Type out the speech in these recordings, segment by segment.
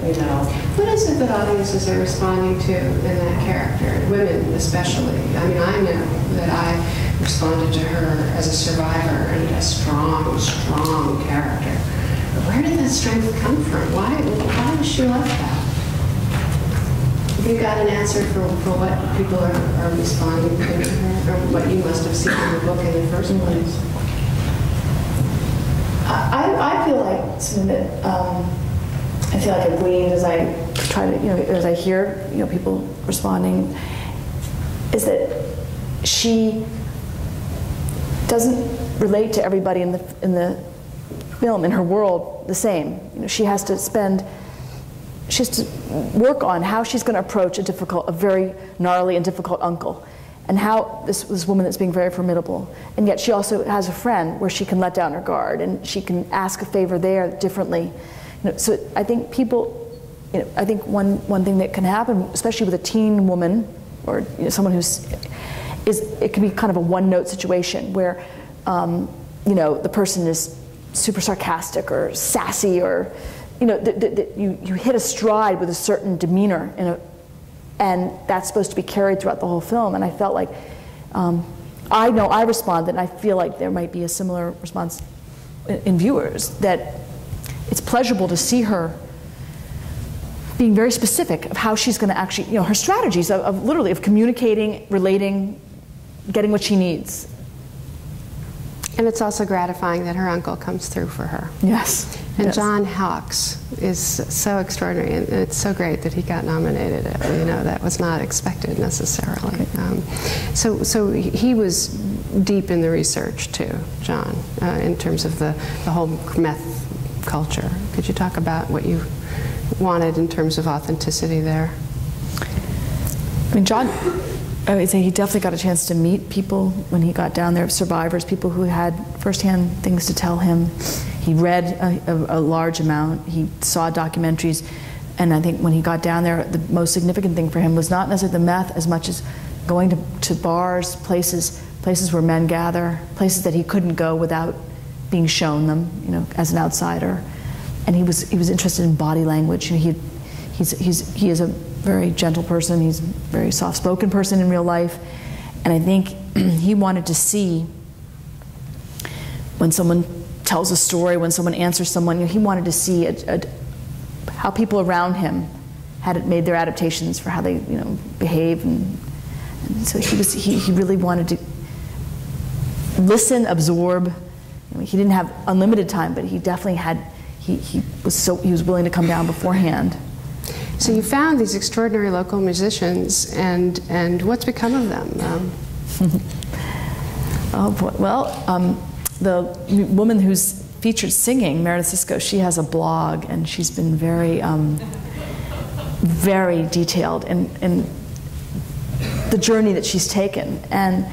you know. What is it that audiences are responding to in that character, women especially? I mean, I know that I responded to her as a survivor and a strong, strong character. But where did that strength come from? Why was she like that? Have you got an answer for what people are responding to her, or what you must have seen in the book in the first place? I feel like something that I feel like I gleaned as I try to, as I hear, people responding, is that she doesn't relate to everybody in the film, in her world, the same. She has to work on how she's going to approach a very gnarly and difficult uncle, and how this woman that's being very formidable, and yet she also has a friend where she can let down her guard and she can ask a favor there differently. So I think people, I think one thing that can happen, especially with a teen woman or someone it can be kind of a one-note situation where the person is super sarcastic or sassy, or you hit a stride with a certain demeanor and that's supposed to be carried throughout the whole film. And I felt like, I know I responded, and I feel like there might be a similar response in viewers, that it's pleasurable to see her being very specific of how she's going to actually, her strategies of literally of communicating, relating, getting what she needs. And it's also gratifying that her uncle comes through for her. Yes. And yes. John Hawkes is so extraordinary, and it's so great that he got nominated. That was not expected necessarily. So he was deep in the research too, John, in terms of the whole meth culture. Could you talk about what you wanted in terms of authenticity there? I mean, John, I would say he definitely got a chance to meet people when he got down there, survivors, people who had firsthand things to tell him. He read a large amount, he saw documentaries, and I think when he got down there, the most significant thing for him was not necessarily the meth as much as going to bars, places where men gather, places that he couldn't go without being shown them, as an outsider. And he was interested in body language. He is a very gentle person. He's a very soft-spoken person in real life, and I think he wanted to see when someone tells a story, when someone answers someone, he wanted to see how people around him had made their adaptations for how they behave, and so he really wanted to listen, absorb. He didn't have unlimited time, but he definitely had. He was willing to come down beforehand. So you found these extraordinary local musicians, and what's become of them? The woman who's featured singing, Meredith Sisko, she has a blog, and she's been very, very detailed in the journey that she's taken. And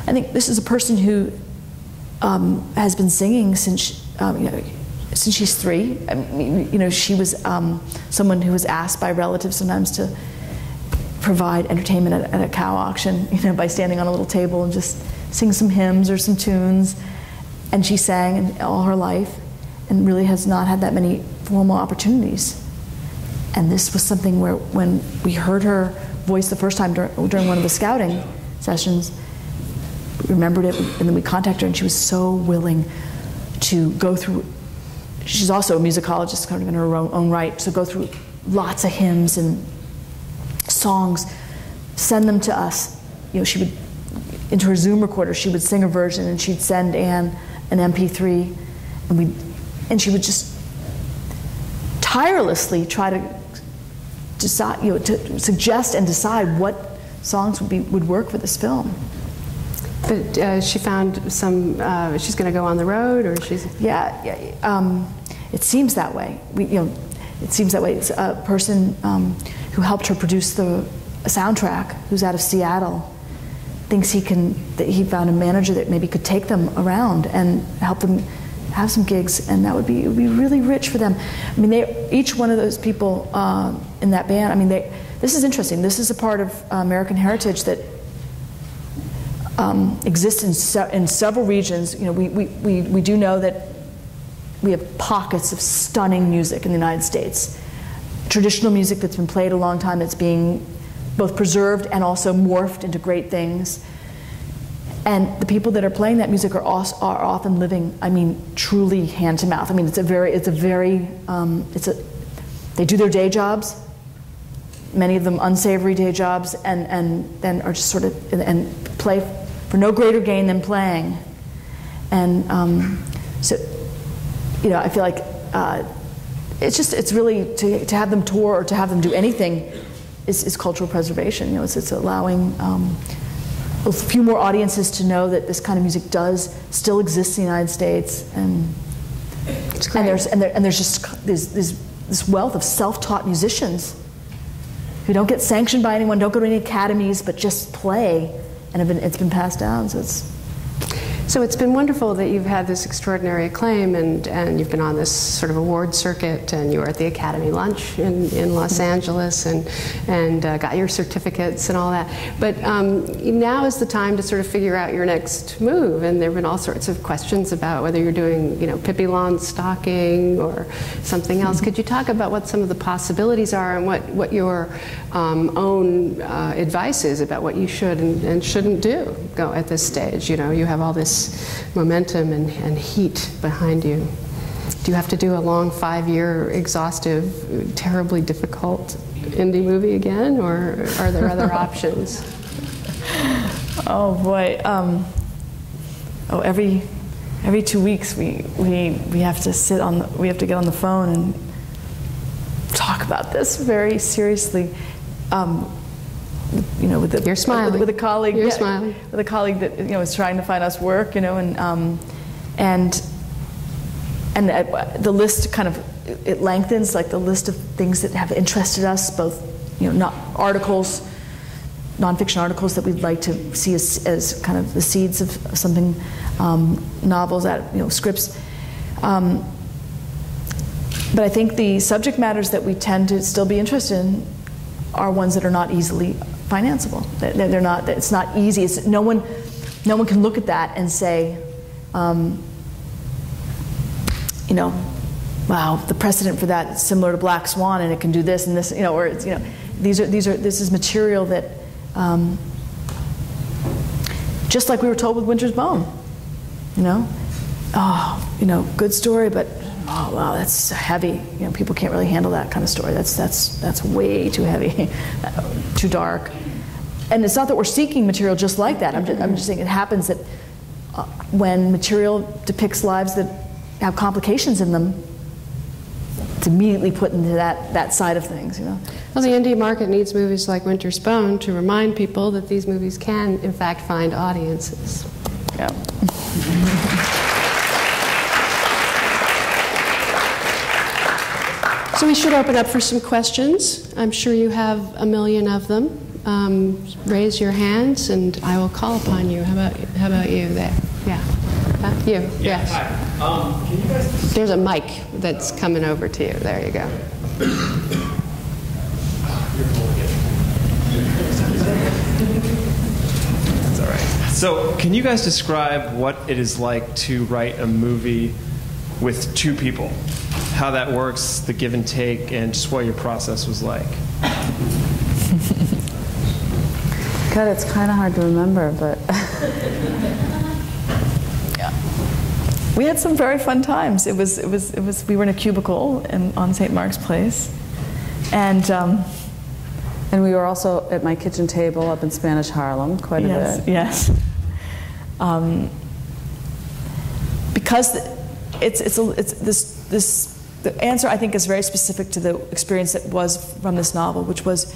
I think this is a person who has been singing since she's 3. I mean, she was someone who was asked by relatives sometimes to provide entertainment at a cow auction, by standing on a little table and just sing some hymns or some tunes. And she sang all her life and really has not had that many formal opportunities. And this was something where when we heard her voice the first time during one of the scouting sessions, we remembered it, and then we contacted her, and she was so willing to go through. She's also a musicologist kind of in her own right, so go through lots of hymns and songs, send them to us. She would, into her Zoom recorder, she would sing a version, and she'd send Anne an MP3, and she would just tirelessly try to decide, to suggest and decide what songs would work for this film. But she found some. She's going to go on the road, or she's. Yeah. It seems that way. It seems that way. It's a person who helped her produce the soundtrack, who's out of Seattle, thinks that he found a manager that maybe could take them around and help them have some gigs, and it would be really rich for them. I mean, each one of those people in that band. I mean, this is interesting. This is a part of American heritage that exists in several regions. We do know that we have pockets of stunning music in the United States. traditional music that's been played a long time, that's being both preserved and also morphed into great things. And the people that are playing that music are often living, I mean, truly hand to mouth. I mean, they do their day jobs, many of them unsavory day jobs, and then are just sort of, and play for no greater gain than playing. And so, you know, I feel like it's really, to have them tour or to have them do anything is cultural preservation. You know, it's allowing a few more audiences to know that this kind of music does still exist in the United States, and there's just this wealth of self-taught musicians who don't get sanctioned by anyone, don't go to any academies, but just play, and it's been passed down. So it's been wonderful that you've had this extraordinary acclaim, and you've been on this sort of award circuit, and you were at the Academy Lunch in Los Angeles, and got your certificates and all that. But now is the time to sort of figure out your next move, and there have been all sorts of questions about whether you're doing, you know, Pippi Longstocking or something else. Could you talk about what some of the possibilities are, and what your own advice is about what you should and shouldn't do at this stage? You know, you have all this momentum and heat behind you. Do you have to do a long 5-year, exhaustive, terribly difficult indie movie again, or are there other options? Oh boy! Every 2 weeks we have to we have to get on the phone and talk about this very seriously. You know, You're smiling. With a colleague. You're smiling. With a colleague that, you know, is trying to find us work, you know, and the list kind of, it lengthens, like the list of things that have interested us, both, you know, not articles, nonfiction articles that we'd like to see as kind of the seeds of something, novels, scripts. But I think the subject matters that we tend to still be interested in are ones that are not easily financeable. They're not. It's not easy. No one can look at that and say, you know, wow, the precedent for that is similar to Black Swan, and it can do this and this, you know, or it's, you know, this is material that, just like we were told with Winter's Bone, you know, oh, you know, good story, but oh wow, that's heavy. You know, people can't really handle that kind of story. That's way too heavy, too dark. And it's not that we're seeking material just like that. I'm just saying it happens that when material depicts lives that have complications in them, it's immediately put into that side of things. You know. Well, the indie market needs movies like Winter's Bone to remind people that these movies can, in fact, find audiences. Yeah. So we should open up for some questions. I'm sure you have a million of them. Raise your hands, and I will call upon you. How about you there? Yeah. You. Yeah, Yes. Hi. Can you guys... There's a mic that's coming over to you. There you go. That's all right. So, can you guys describe what it is like to write a movie with two people? How that works, the give and take, and just what your process was like? God, it's kind of hard to remember, but... Yeah. We had some very fun times. It was. We were in a cubicle on St. Mark's Place, and we were also at my kitchen table up in Spanish Harlem quite a bit. Yes. Because the answer, I think, is very specific to the experience that was from this novel, which was,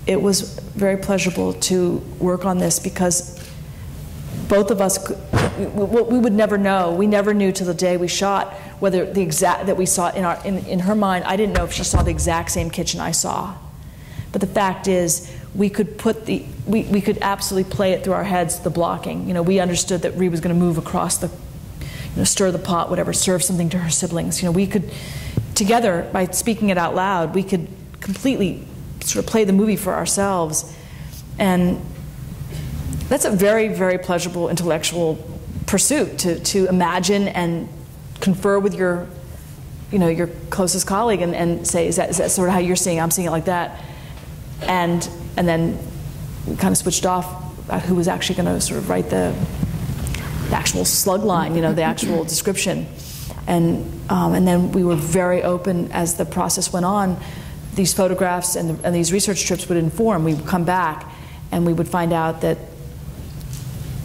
it was very pleasurable to work on this because both of us, we would never know. We never knew till the day we shot whether the exact that we saw in her mind. I didn't know if she saw the exact same kitchen I saw, but the fact is, we could we could absolutely play it through our heads, the blocking. You know, we understood that Ree was going to move across the, you know, stir the pot, whatever, serve something to her siblings. You know, we could, together, by speaking it out loud, we could completely sort of play the movie for ourselves. And that's a very, very pleasurable intellectual pursuit, to imagine and confer with your your closest colleague and say, is that sort of how you're seeing it? I'm seeing it like that. And then we kind of switched off about who was actually going to sort of write the actual slug line, the actual description. And then we were very open as the process went on. These photographs and these research trips would inform. We would come back and we would find out that,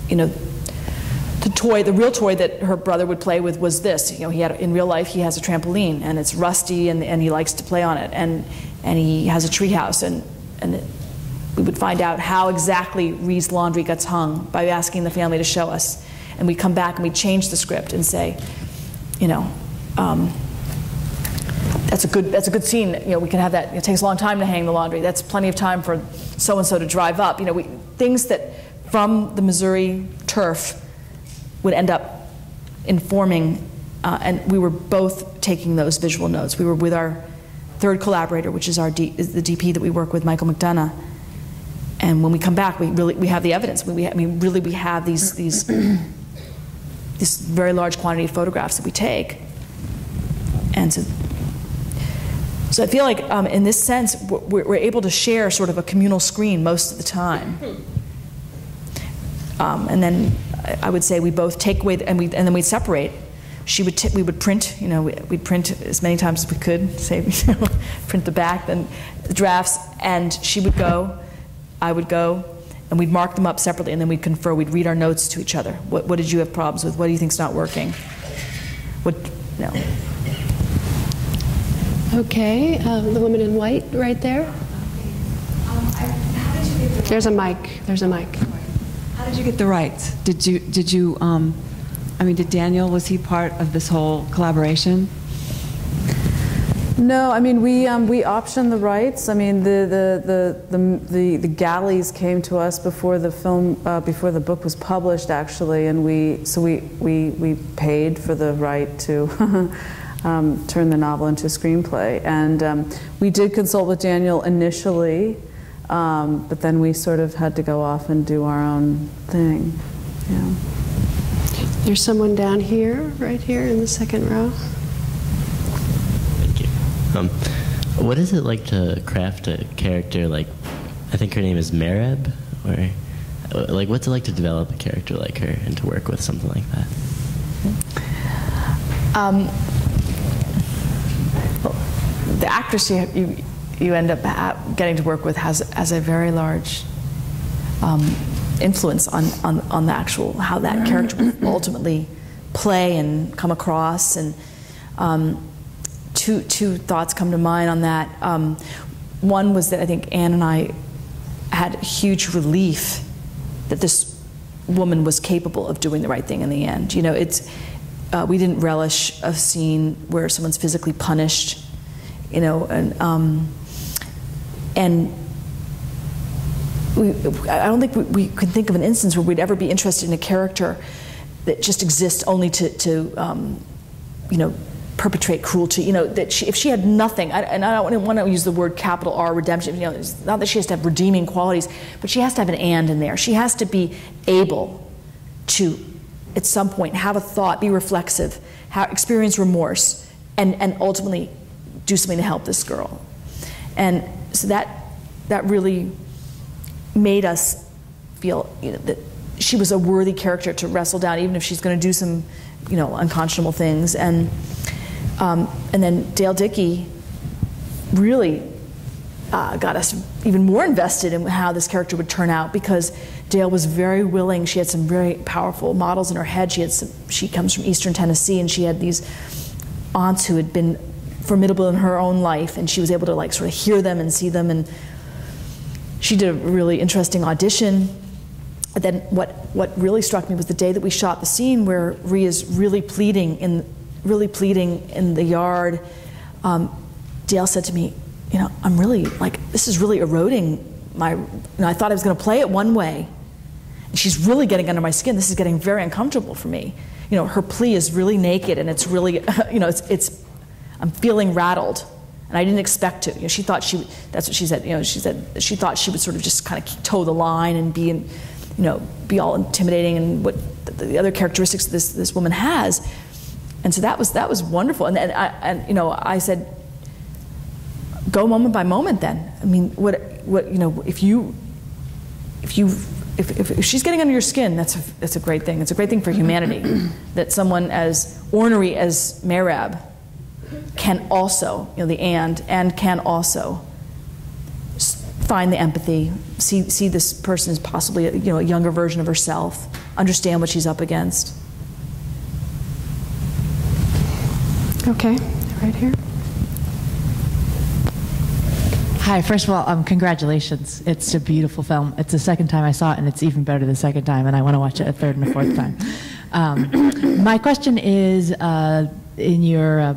the real toy that her brother would play with was this. In real life he has a trampoline and it's rusty and he likes to play on it, and he has a treehouse, and we would find out how exactly Rhee's laundry gets hung by asking the family to show us. And we'd come back and we'd change the script and say, that's a good scene. We can have that. It takes a long time to hang the laundry. That's plenty of time for so-and-so to drive up. Things that from the Missouri turf would end up informing, and we were both taking those visual notes. We were with our third collaborator, which is the DP that we work with, Michael McDonough. And when we come back, we have the evidence. We have these this very large quantity of photographs that we take. And so I feel like in this sense, we're able to share sort of a communal screen most of the time. And then I would say we both take away, and then we'd separate. We would print, we'd print as many times as we could, say, print the back, then the drafts, and she would go, I would go, and we'd mark them up separately, and then we'd confer. We'd read our notes to each other. What did you have problems with? What do you think's not working? No. Okay, the woman in white right there. There's a mic. There's a mic. How did you get the rights? Did Daniel, was he part of this whole collaboration? No, we optioned the rights. The galleys came to us before the film, before the book was published, actually, and we paid for the right to turn the novel into a screenplay. And we did consult with Daniel initially, but then we sort of had to go off and do our own thing. Yeah. There's someone down here, right here in the second row. Thank you. What is it like to craft a character like, I think her name is Mereb, or what's it like to develop a character like her and to work with something like that? The actress you end up getting to work with has a very large influence on the actual, how that character will ultimately play and come across. And two thoughts come to mind on that. One was that I think Anne and I had huge relief that this woman was capable of doing the right thing in the end. We didn't relish a scene where someone's physically punished, and I don't think we could think of an instance where we'd ever be interested in a character that just exists only to perpetrate cruelty. If she had nothing, and I don't want to use the word capital R, redemption. It's not that she has to have redeeming qualities, but she has to have an and in there. She has to be able to, at some point, have a thought, be reflexive, experience remorse, and ultimately do something to help this girl. And so that really made us feel that she was a worthy character to wrestle down, even if she's going to do some unconscionable things. And then Dale Dickey really got us even more invested in how this character would turn out, because Dale was very willing. She had some very powerful models in her head. She comes from Eastern Tennessee, and she had these aunts who had been formidable in her own life, and she was able to sort of hear them and see them. And she did a really interesting audition. And then what really struck me was the day that we shot the scene where Rhea is really pleading in the yard. Dale said to me, I'm really, this is really eroding my, I thought I was going to play it one way. And she's really getting under my skin. This is getting very uncomfortable for me. Her plea is really naked, and it's really, I'm feeling rattled. And I didn't expect to. She thought that's what she said. She said she thought she would sort of just kind of toe the line and be all intimidating, and what the other characteristics this woman has. And so that was wonderful. And you know, I said, go moment by moment. Then, I mean, what you know, if she's getting under your skin, that's a great thing. It's a great thing for humanity that someone as ornery as Merab can also, you know, the and can also find the empathy, see this person as possibly a, you know, a younger version of herself, understand what she's up against. Okay, right here. Hi, first of all, congratulations. It's a beautiful film. It's the second time I saw it, and it's even better the second time, and I want to watch it a third and a fourth time. My question is, in your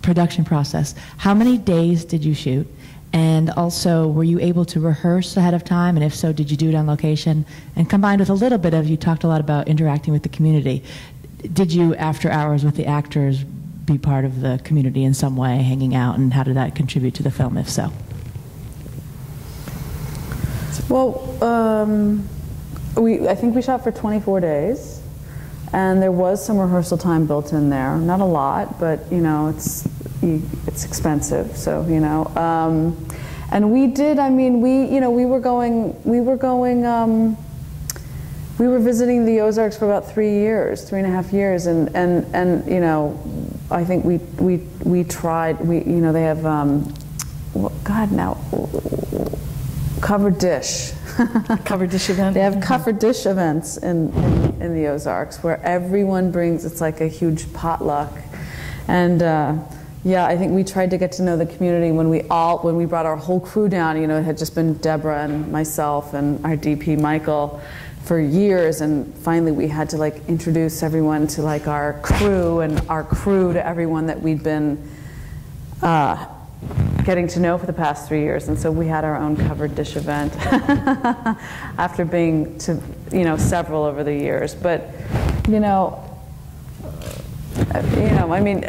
production process, how many days did you shoot? And also, were you able to rehearse ahead of time? And if so, did you do it on location? And combined with a little bit of, you talked a lot about interacting with the community. Did you, after hours with the actors, be part of the community in some way, hanging out, and how did that contribute to the film, if so? Well, I think we shot for 24 days, and there was some rehearsal time built in there. Not a lot, but you know, it's expensive, so you know. And we did. I mean, we were visiting the Ozarks for about 3.5 years, and you know, I think we tried. You know, they have covered dish. Covered dish event. They have covered dish events in the Ozarks where everyone brings. It's like a huge potluck, and yeah, I think we tried to get to know the community when we brought our whole crew down. You know, it had just been Deborah and myself and our DP Michael for years, and finally we had to like introduce everyone to like our crew and our crew to everyone that we'd been getting to know for the past 3 years. And so we had our own covered dish event after being to, you know, several over the years. But you know, I mean,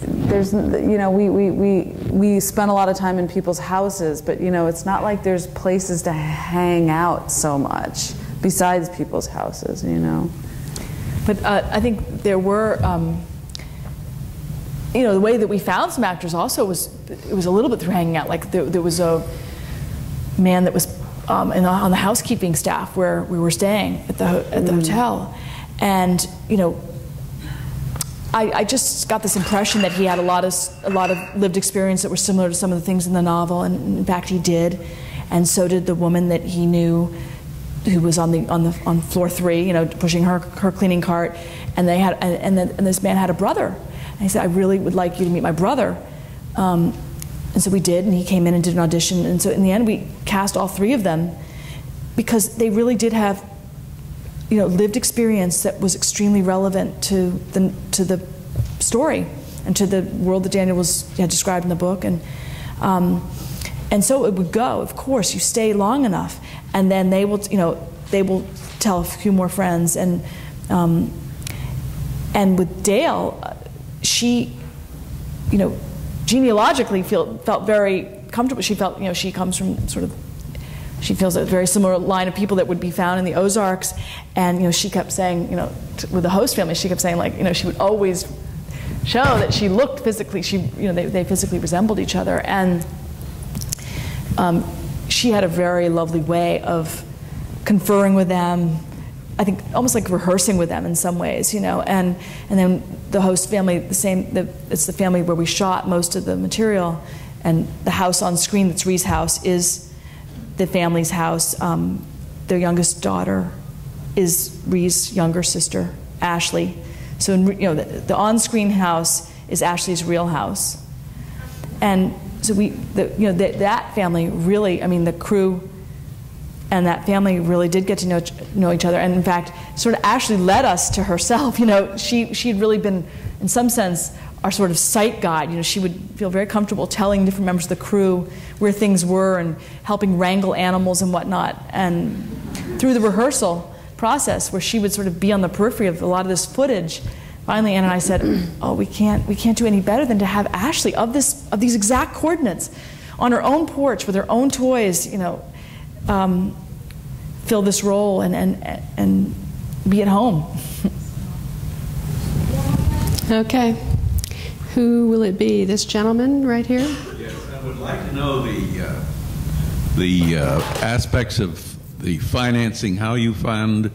there's, you know, we spend a lot of time in people's houses, but you know, it's not like there's places to hang out so much besides people's houses, you know. But I think there were, you know, the way that we found some actors also was, it was a little bit through hanging out. Like there was a man that was on the housekeeping staff where we were staying at the hotel, and you know, I just got this impression that he had a lot of lived experience that were similar to some of the things in the novel, and in fact he did, and so did the woman that he knew, who was on floor 3, you know, pushing her cleaning cart, and they had and this man had a brother, and he said, I really would like you to meet my brother, and so we did, and he came in and did an audition, and so in the end we cast all 3 of them because they really did have, you know, lived experience that was extremely relevant to the story and to the world that Daniel had described in the book, and so it would go. Of course, you stay long enough, and then they will, you know, they will tell a few more friends, and with Dale, she, you know, genealogically felt very comfortable. She felt, you know, she comes from sort of. She feels a very similar line of people that would be found in the Ozarks, and you know, she kept saying, you know, with the host family, she kept saying, like, you know, she would always show that she looked physically, you know, they physically resembled each other, and she had a very lovely way of conferring with them. I think almost like rehearsing with them in some ways, you know, and then the host family, it's the family where we shot most of the material, and the house on screen that's Ree's house is the family's house. Their youngest daughter is Ree's younger sister, Ashley. So, you know, the on-screen house is Ashley's real house, and so that family really, I mean, the crew and that family really did get to know each other, and in fact, sort of Ashley led us to herself. You know, she'd really been, in some sense, our sort of sight guide. You know, she would feel very comfortable telling different members of the crew where things were and helping wrangle animals and whatnot. And through the rehearsal process, where she would sort of be on the periphery of a lot of this footage, finally Ann and I said, "Oh, we can't do any better than to have Ashley of these exact coordinates on her own porch with her own toys, you know, fill this role and be at home." Okay. Who will it be? This gentleman right here? Yes, I would like to know the aspects of the financing, how you fund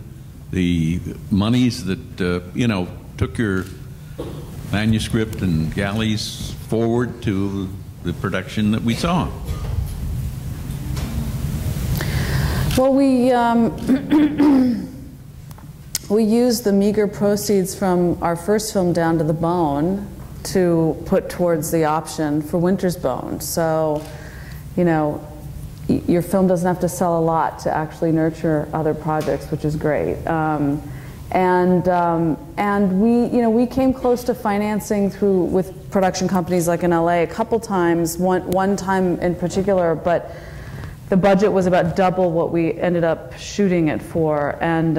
the monies that, you know, took your manuscript and galleys forward to the production that we saw. Well, we used the meager proceeds from our first film, Down to the Bone, to put towards the option for Winter's Bone. So, you know, your film doesn't have to sell a lot to actually nurture other projects, which is great. And we came close to financing with production companies like in LA a couple times, one time in particular, but the budget was about double what we ended up shooting it for. And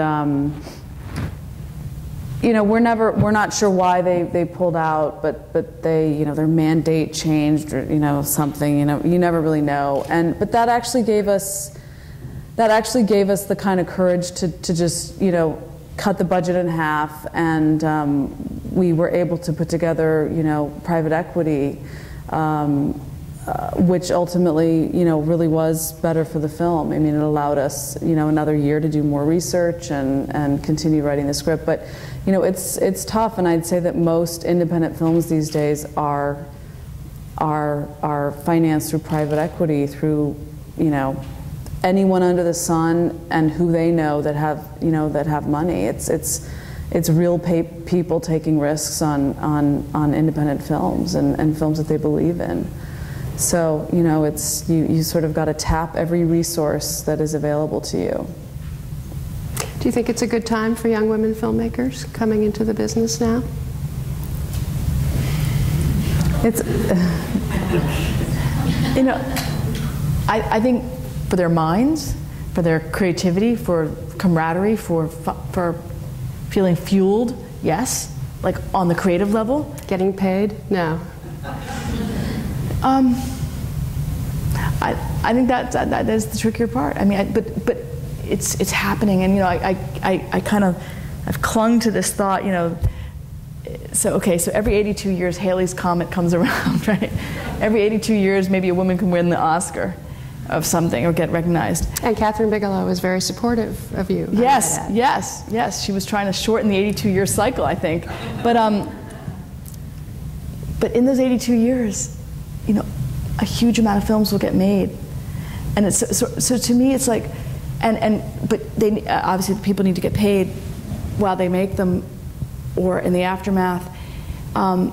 we're not sure why they pulled out, but they, their mandate changed, or something. You never really know. But that actually gave us the kind of courage to just cut the budget in half, and we were able to put together private equity, which ultimately really was better for the film. I mean, it allowed us another year to do more research and continue writing the script. But it's tough, and I'd say that most independent films these days are financed through private equity, through anyone under the sun and who they know that have money. It's real people taking risks on independent films and films that they believe in. So it's you sort of got to tap every resource that is available to you. Do you think it's a good time for young women filmmakers coming into the business now? It's, I think for their minds, for their creativity, for camaraderie, for feeling fueled, yes. Like on the creative level. Getting paid? No. I think that is the trickier part. I mean, but it's happening, and I kind of I've clung to this thought, So every 82 years, Halley's Comet comes around, right? Every 82 years, maybe a woman can win the Oscar of something or get recognized. And Catherine Bigelow was very supportive of you. Yes. She was trying to shorten the 82-year cycle, I think. But in those 82 years, a huge amount of films will get made, and it's so to me, it's like, but they obviously the people need to get paid while they make them, or in the aftermath. But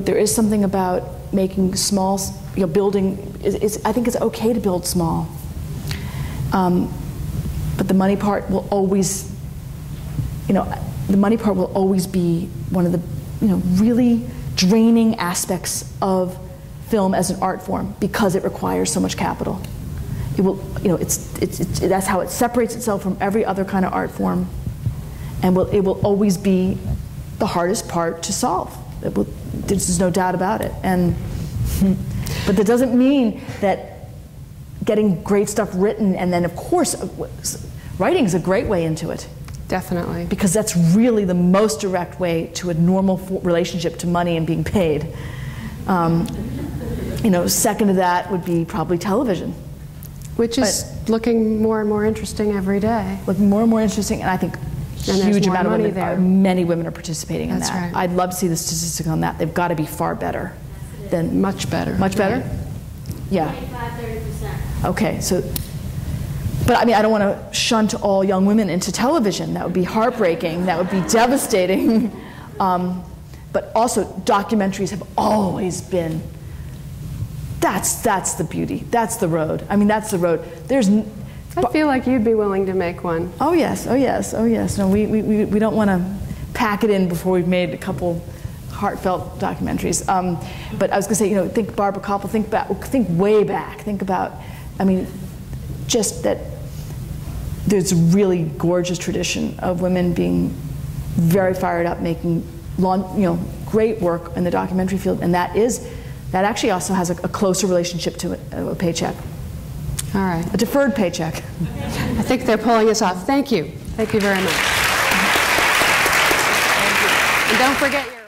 there is something about making small, building. I think it's okay to build small. But the money part will always, be one of the, really draining aspects of film as an art form, because it requires so much capital. It will, that's how it separates itself from every other kind of art form, and it will always be the hardest part to solve. There's no doubt about it. But that doesn't mean that getting great stuff written, and then of course, writing is a great way into it. Definitely. Because that's really the most direct way to a normal relationship to money and being paid. Second to that would be probably television. Which is looking more and more interesting every day. Looking more and more interesting, and I think huge amount of women, many women are participating in that. Right. I'd love to see the statistics on that. They've got to be far better than much better. Much better? Right. Yeah. 25-30%. Okay, so, but I mean, I don't want to shunt all young women into television. That would be heartbreaking. That would be devastating. But also, documentaries have always been. That's the beauty. That's the road. I mean, that's the road. I feel like you'd be willing to make one. Oh yes. No, we don't want to pack it in before we've made a couple heartfelt documentaries. But I was going to say, think Barbara Koppel. Think way back. Think about, just that. There's a really gorgeous tradition of women being very fired up, making great work in the documentary field, and that actually also has a closer relationship to a paycheck. All right. A deferred paycheck. I think they're pulling us off. Thank you. Thank you very much. And don't forget your